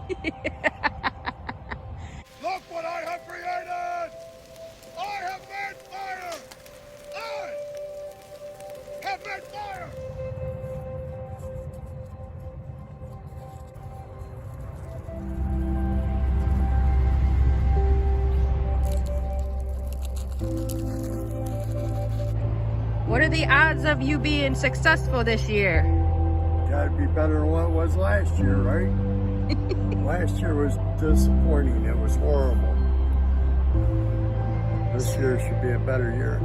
Look what I have created! I have made fire! I have made fire! What are the odds of you being successful this year? Gotta be better than what it was last year, right? Last year was disappointing. It was horrible. This year should be a better year.